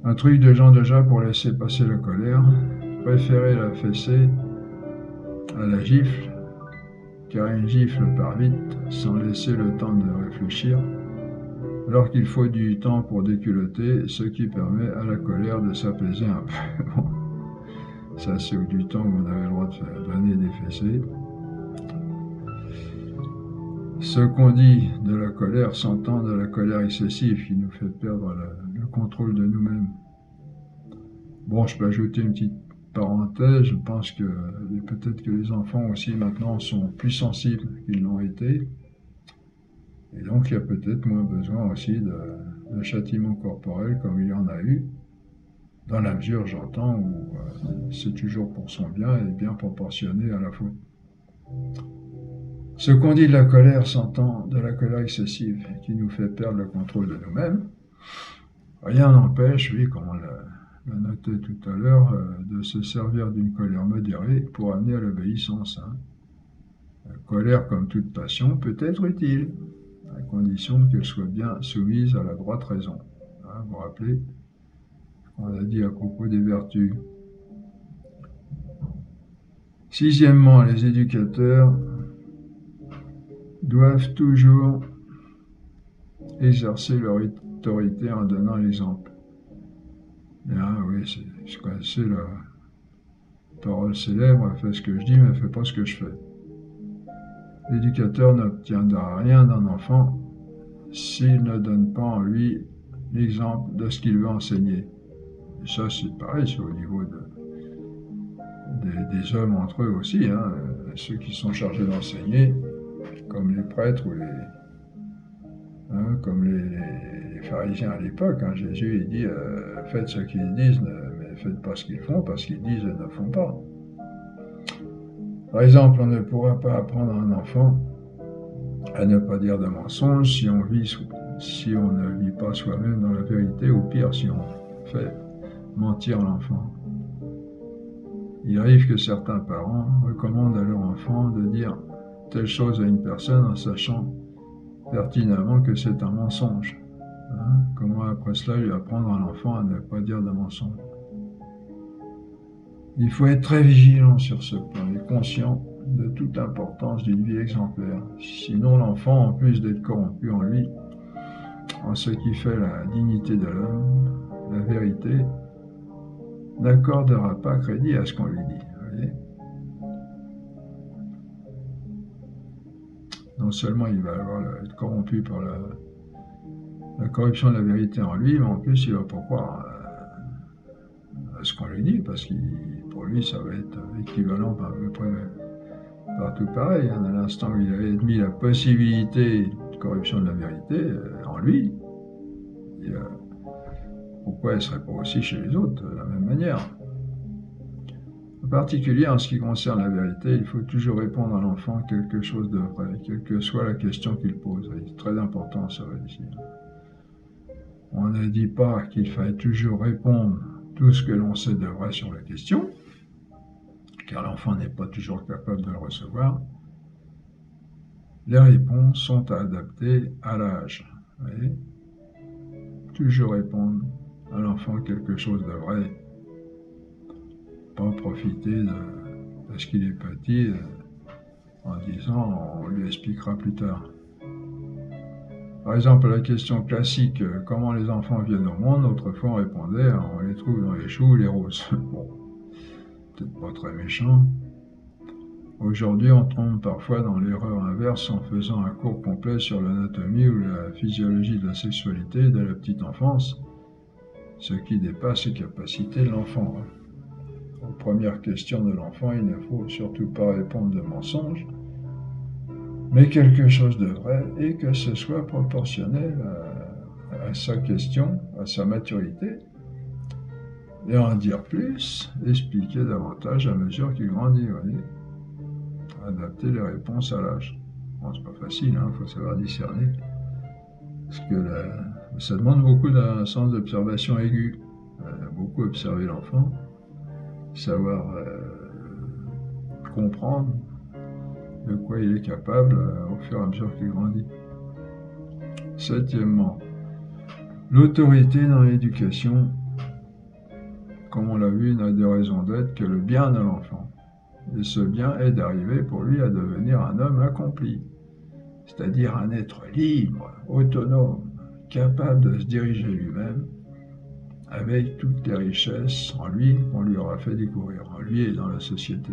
Un truc de Jean Deja pour laisser passer la colère, préférez la fessée à la gifle, car une gifle part vite, sans laisser le temps de réfléchir, alors qu'il faut du temps pour déculotter, ce qui permet à la colère de s'apaiser un peu. Bon, ça c'est du temps où on avait le droit de donner des fessées. Ce qu'on dit de la colère s'entend de la colère excessive qui nous fait perdre le contrôle de nous-mêmes. Bon, je peux ajouter une petite parenthèse, je pense que peut-être que les enfants aussi maintenant sont plus sensibles qu'ils l'ont été. Et donc il y a peut-être moins besoin aussi de châtiment corporel comme il y en a eu, dans la mesure, j'entends, où c'est toujours pour son bien et bien proportionné à la faute. Ce qu'on dit de la colère s'entend de la colère excessive qui nous fait perdre le contrôle de nous-mêmes. Rien n'empêche, oui, comme on l'a noté tout à l'heure, de se servir d'une colère modérée pour amener à l'obéissance. La colère, comme toute passion, peut être utile, à condition qu'elle soit bien soumise à la droite raison. Vous vous rappelez ce qu'on a dit à propos des vertus. Sixièmement, les éducateurs doivent toujours exercer leur autorité en donnant l'exemple. Oui, c'est la parole célèbre, fais ce que je dis, mais fais pas ce que je fais. L'éducateur n'obtiendra rien d'un enfant s'il ne donne pas en lui l'exemple de ce qu'il veut enseigner. Et ça, c'est pareil, c'est au niveau des hommes entre eux aussi, ceux qui sont chargés d'enseigner, comme les prêtres ou comme les pharisiens à l'époque. Jésus il dit faites ce qu'ils disent, mais faites pas ce qu'ils font, parce qu'ils disent et ne font pas. Par exemple, on ne pourra pas apprendre à un enfant à ne pas dire de mensonges si on ne vit pas soi-même dans la vérité, ou pire, si on fait mentir l'enfant. Il arrive que certains parents recommandent à leur enfant de dire telle chose à une personne en sachant pertinemment que c'est un mensonge. Comment après cela lui apprendre à l'enfant à ne pas dire de mensonge? Il faut être très vigilant sur ce point et conscient de toute l'importance d'une vie exemplaire. Sinon l'enfant, en plus d'être corrompu en lui, en ce qui fait la dignité de l'homme, la vérité, n'accordera pas crédit à ce qu'on lui dit. Voyez, non seulement il va être corrompu par la corruption de la vérité en lui, mais en plus il va pas croire à ce qu'on lui dit, parce que pour lui ça va être équivalent à peu près partout pareil. À l'instant où il a admis la possibilité de corruption de la vérité en lui, pourquoi elle ne serait pas aussi chez les autres de la même manière? En particulier, en ce qui concerne la vérité, il faut toujours répondre à l'enfant quelque chose de vrai, quelle que soit la question qu'il pose. C'est très important ça ici. On ne dit pas qu'il faille toujours répondre tout ce que l'on sait de vrai sur la question, car l'enfant n'est pas toujours capable de le recevoir. Les réponses sont adaptées à l'âge. Toujours répondre à l'enfant quelque chose de vrai. Pas profiter parce qu'il est petit en disant on lui expliquera plus tard. Par exemple, à la question classique comment les enfants viennent au monde, autrefois on répondait on les trouve dans les choux ou les roses. Bon, peut-être pas très méchant. Aujourd'hui, on tombe parfois dans l'erreur inverse en faisant un cours complet sur l'anatomie ou la physiologie de la sexualité de la petite enfance, ce qui dépasse les capacités de l'enfant. Aux premières questions de l'enfant, il ne faut surtout pas répondre de mensonges, mais quelque chose de vrai, et que ce soit proportionnel à sa question, à sa maturité, et en dire plus, expliquer davantage à mesure qu'il grandit. Voyez, adapter les réponses à l'âge. Bon, c'est pas facile, il faut savoir discerner, parce que ça demande beaucoup d'un sens d'observation aigu, beaucoup observer l'enfant, savoir comprendre de quoi il est capable au fur et à mesure qu'il grandit. Septièmement, l'autorité dans l'éducation, comme on l'a vu, n'a de raison d'être que le bien de l'enfant. Et ce bien est d'arriver pour lui à devenir un homme accompli, c'est-à-dire un être libre, autonome, capable de se diriger lui-même, avec toutes les richesses en lui qu'on lui aura fait découvrir, en lui et dans la société.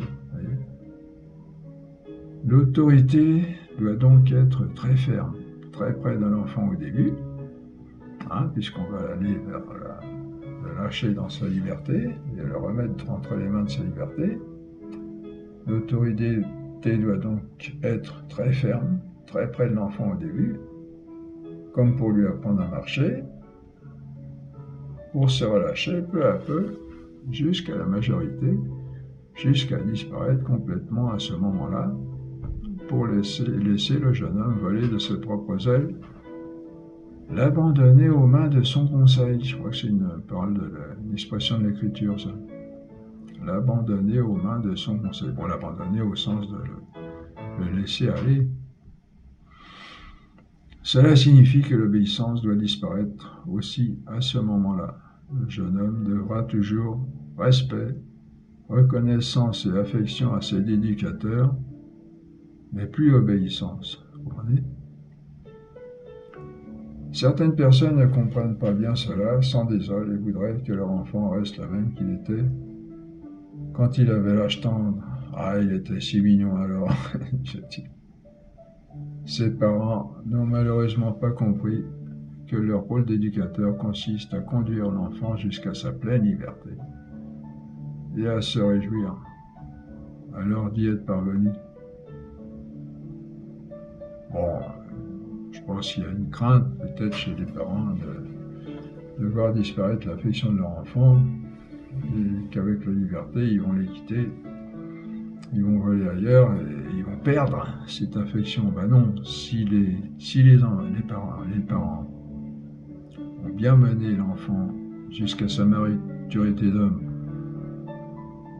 L'autorité doit donc être très ferme, très près de l'enfant au début, puisqu'on va aller vers le lâcher dans sa liberté et le remettre entre les mains de sa liberté. L'autorité doit donc être très ferme, très près de l'enfant au début, comme pour lui apprendre à marcher, pour se relâcher peu à peu jusqu'à la majorité, jusqu'à disparaître complètement à ce moment-là, pour laisser le jeune homme voler de ses propres ailes, l'abandonner aux mains de son conseil. Je crois que c'est une parole une expression de l'écriture, ça. L'abandonner aux mains de son conseil. Bon, l'abandonner au sens de le laisser aller. Cela signifie que l'obéissance doit disparaître aussi à ce moment-là. Le jeune homme devra toujours respect, reconnaissance et affection à ses éducateurs, mais plus obéissance. Vous comprenez ? Certaines personnes ne comprennent pas bien cela, s'en désolent et voudraient que leur enfant reste le même qu'il était quand il avait l'âge tendre. Ah, il était si mignon alors. Ces parents n'ont malheureusement pas compris que leur rôle d'éducateur consiste à conduire l'enfant jusqu'à sa pleine liberté et à se réjouir alors d'y être parvenu. Bon, je pense qu'il y a une crainte peut-être chez les parents de voir disparaître l'affection de leur enfant et qu'avec la liberté, ils vont les quitter, ils vont voler ailleurs et ils vont perdre cette affection. Ben non, si les parents ont bien mené l'enfant jusqu'à sa maturité d'homme,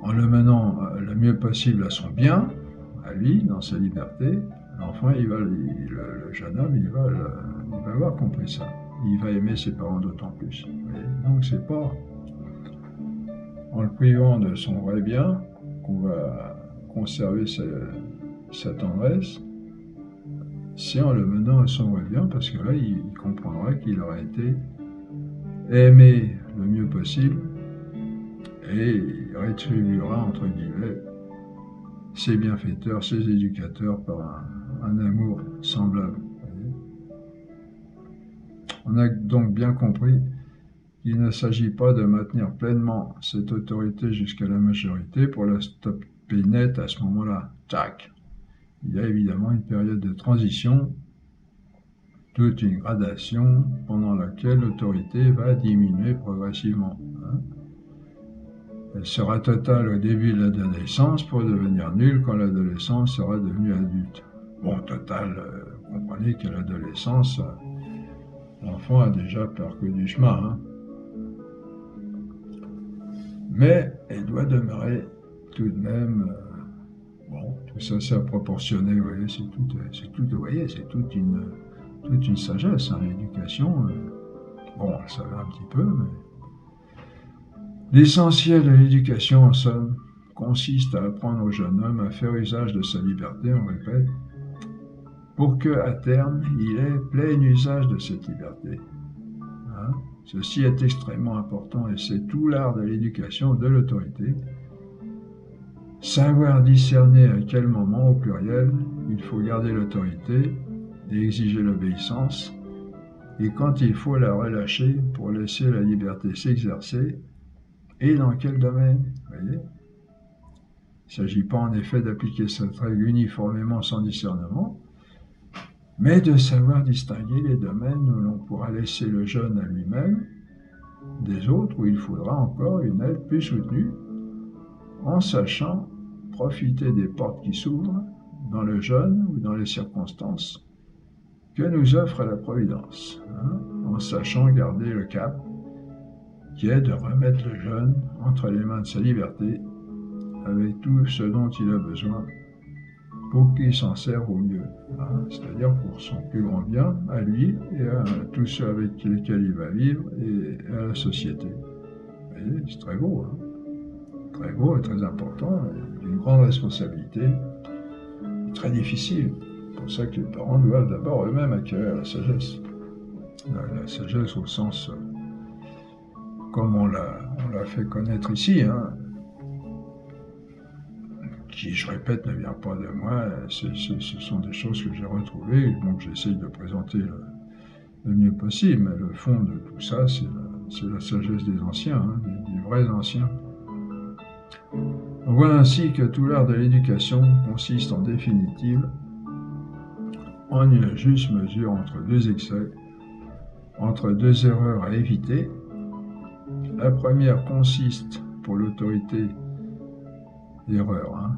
en le menant le mieux possible à son bien, à lui, dans sa liberté, l'enfant, le jeune homme, il va avoir compris ça. Il va aimer ses parents d'autant plus. Et donc, c'est pas en le privant de son vrai bien qu'on va conserver sa tendresse, c'est en le menant à son vrai bien, parce que là, il comprendra qu'il aura été aimé le mieux possible et il rétribuera, entre guillemets, ses bienfaiteurs, ses éducateurs par un amour semblable. On a donc bien compris qu'il ne s'agit pas de maintenir pleinement cette autorité jusqu'à la majorité pour la stopper net à ce moment-là. Tac. Il y a évidemment une période de transition, toute une gradation pendant laquelle l'autorité va diminuer progressivement. Elle sera totale au début de l'adolescence pour devenir nulle quand l'adolescent sera devenu adulte. Bon, total, vous comprenez qu'à l'adolescence, l'enfant a déjà parcouru du chemin. Mais elle doit demeurer tout de même, tout ça c'est à proportionner, vous voyez, c'est toute une sagesse, l'éducation. On le savait un petit peu, mais l'essentiel de l'éducation, en somme, consiste à apprendre au jeune homme à faire usage de sa liberté, on répète, pour qu'à terme, il ait plein usage de cette liberté. Ceci est extrêmement important et c'est tout l'art de l'éducation de l'autorité. Savoir discerner à quel moment, au pluriel, il faut garder l'autorité et exiger l'obéissance, et quand il faut la relâcher pour laisser la liberté s'exercer, et dans quel domaine, voyez ? Il ne s'agit pas en effet d'appliquer cette règle uniformément sans discernement, mais de savoir distinguer les domaines où l'on pourra laisser le jeune à lui-même, des autres où il faudra encore une aide plus soutenue, en sachant profiter des portes qui s'ouvrent dans le jeune ou dans les circonstances que nous offre la Providence, en sachant garder le cap qui est de remettre le jeune entre les mains de sa liberté avec tout ce dont il a besoin pour qu'il s'en serve au mieux, hein, c'est-à-dire pour son plus grand bien, à lui et à tous ceux avec lesquels il va vivre et à la société. C'est très beau, hein, très beau et très important, et d'une grande responsabilité, très difficile. C'est pour ça que les parents doivent d'abord eux-mêmes acquérir la sagesse. La sagesse au sens, comme on l'a fait connaître ici, hein, qui, je répète, ne vient pas de moi, ce sont des choses que j'ai retrouvées, donc j'essaye de présenter le mieux possible, mais le fond de tout ça, c'est la sagesse des anciens, hein, des vrais anciens. On voit ainsi que tout l'art de l'éducation consiste en définitive en une juste mesure entre deux excès, entre deux erreurs à éviter. La première consiste, pour l'autorité, erreur, hein,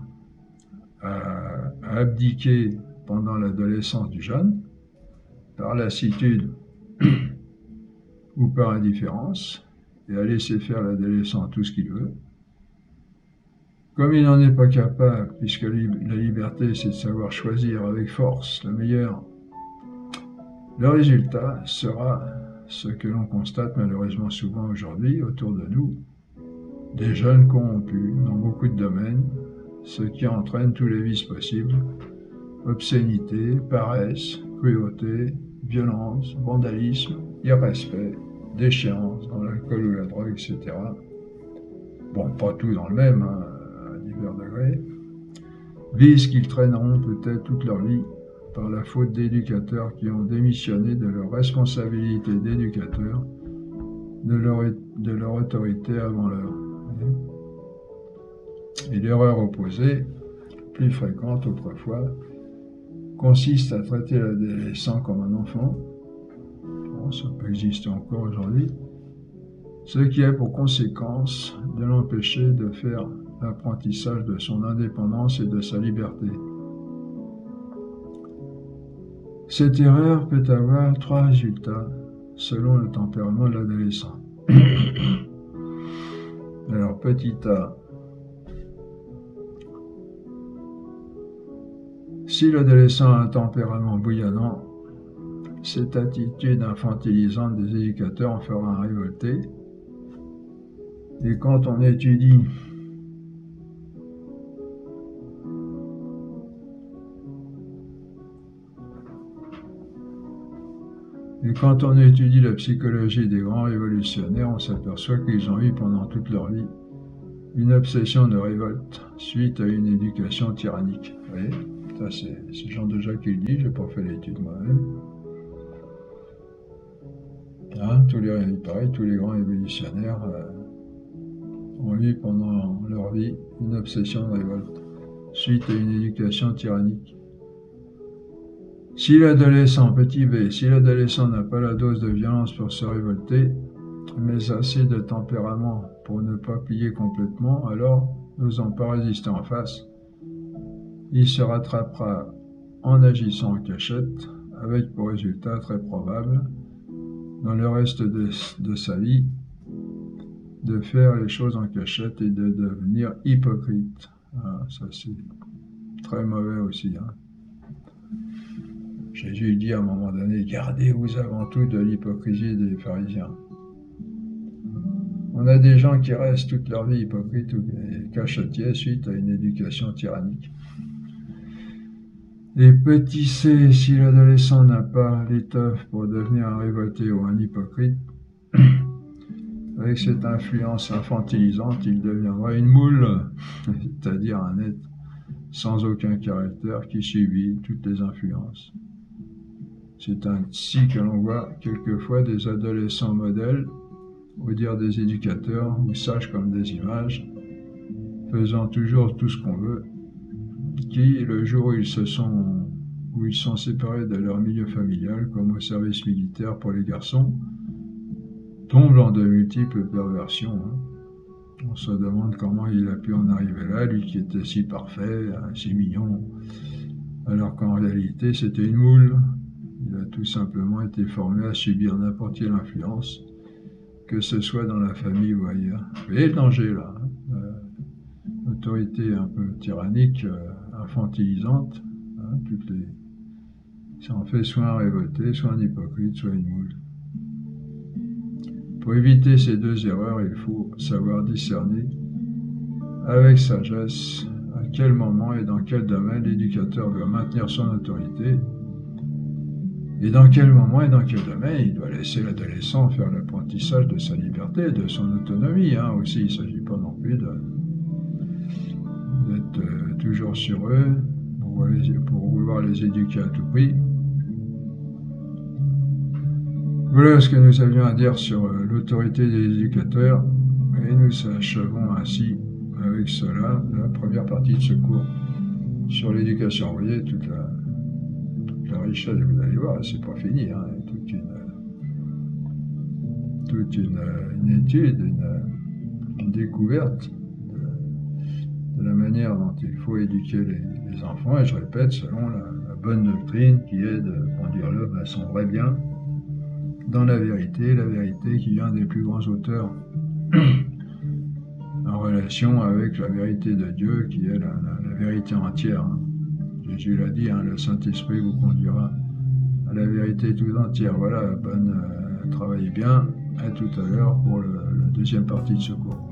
à abdiquer pendant l'adolescence du jeune, par lassitude ou par indifférence, et à laisser faire l'adolescent tout ce qu'il veut. Comme il n'en est pas capable, puisque la liberté c'est de savoir choisir avec force le meilleur, le résultat sera ce que l'on constate malheureusement souvent aujourd'hui autour de nous, des jeunes corrompus dans beaucoup de domaines, ce qui entraîne tous les vices possibles, obscénité, paresse, cruauté, violence, vandalisme, irrespect, déchéance dans l'alcool ou la drogue, etc. Bon, pas tout dans le même, hein, à divers degrés. Vices qu'ils traîneront peut-être toute leur vie par la faute d'éducateurs qui ont démissionné de leur responsabilité d'éducateurs, de leur autorité avant l'heure. Et l'erreur opposée, plus fréquente autrefois, consiste à traiter l'adolescent comme un enfant. Bon, ça peut exister encore aujourd'hui, ce qui a pour conséquence de l'empêcher de faire l'apprentissage de son indépendance et de sa liberté. Cette erreur peut avoir trois résultats selon le tempérament de l'adolescent. Alors, petit a, si l'adolescent a un tempérament bouillonnant, cette attitude infantilisante des éducateurs en fera un révolté. Et quand on étudie la psychologie des grands révolutionnaires, on s'aperçoit qu'ils ont eu pendant toute leur vie une obsession de révolte suite à une éducation tyrannique. Vous voyez, ça c'est Jean de Jacques qui le dit, j'ai pas fait l'étude moi-même. Hein, tous les grands révolutionnaires ont eu pendant leur vie une obsession de révolte suite à une éducation tyrannique. Si l'adolescent, petit b, si l'adolescent n'a pas la dose de violence pour se révolter, mais assez de tempérament pour ne pas plier complètement, alors, n'osant pas résister en face, il se rattrapera en agissant en cachette, avec pour résultat très probable, dans le reste de sa vie, de faire les choses en cachette et de devenir hypocrite. Ah, ça c'est très mauvais aussi, hein. Jésus dit à un moment donné, gardez-vous avant tout de l'hypocrisie des pharisiens. On a des gens qui restent toute leur vie hypocrites ou cachetiers suite à une éducation tyrannique. Et petit c, si l'adolescent n'a pas l'étoffe pour devenir un révolté ou un hypocrite, avec cette influence infantilisante, il deviendra une moule, c'est-à-dire un être sans aucun caractère qui subit toutes les influences. C'est ainsi que l'on voit quelquefois des adolescents modèles, au dire des éducateurs, ou sages comme des images, faisant toujours tout ce qu'on veut, qui, le jour où ils sont séparés de leur milieu familial, comme au service militaire pour les garçons, tombent dans de multiples perversions. On se demande comment il a pu en arriver là, lui qui était si parfait, si mignon, alors qu'en réalité c'était une moule. Il a tout simplement été formé à subir n'importe quelle influence, que ce soit dans la famille ou ailleurs. Vous voyez le danger là, l'autorité un peu tyrannique infantilisante. Hein, ça en fait soit un révolté, soit un hypocrite, soit une moule. Pour éviter ces deux erreurs, il faut savoir discerner avec sagesse à quel moment et dans quel domaine l'éducateur doit maintenir son autorité et dans quel moment et dans quel domaine il doit laisser l'adolescent faire l'apprentissage de sa liberté et de son autonomie. Hein. Aussi, il ne s'agit pas non plus d'être toujours sur eux pour vouloir les éduquer à tout prix. Voilà ce que nous avions à dire sur l'autorité des éducateurs, et nous achevons ainsi avec cela la première partie de ce cours sur l'éducation. Vous voyez toute la richesse, vous allez voir, c'est pas fini, hein, toute une étude, une découverte de la manière dont il faut éduquer les enfants, et je répète, selon la bonne doctrine qui est de conduire l'homme à son vrai bien, dans la vérité qui vient des plus grands auteurs en relation avec la vérité de Dieu, qui est la vérité entière. Hein. Jésus l'a dit, hein, le Saint-Esprit vous conduira à la vérité tout entière. Voilà, travaillez bien, à tout à l'heure pour la deuxième partie de ce cours.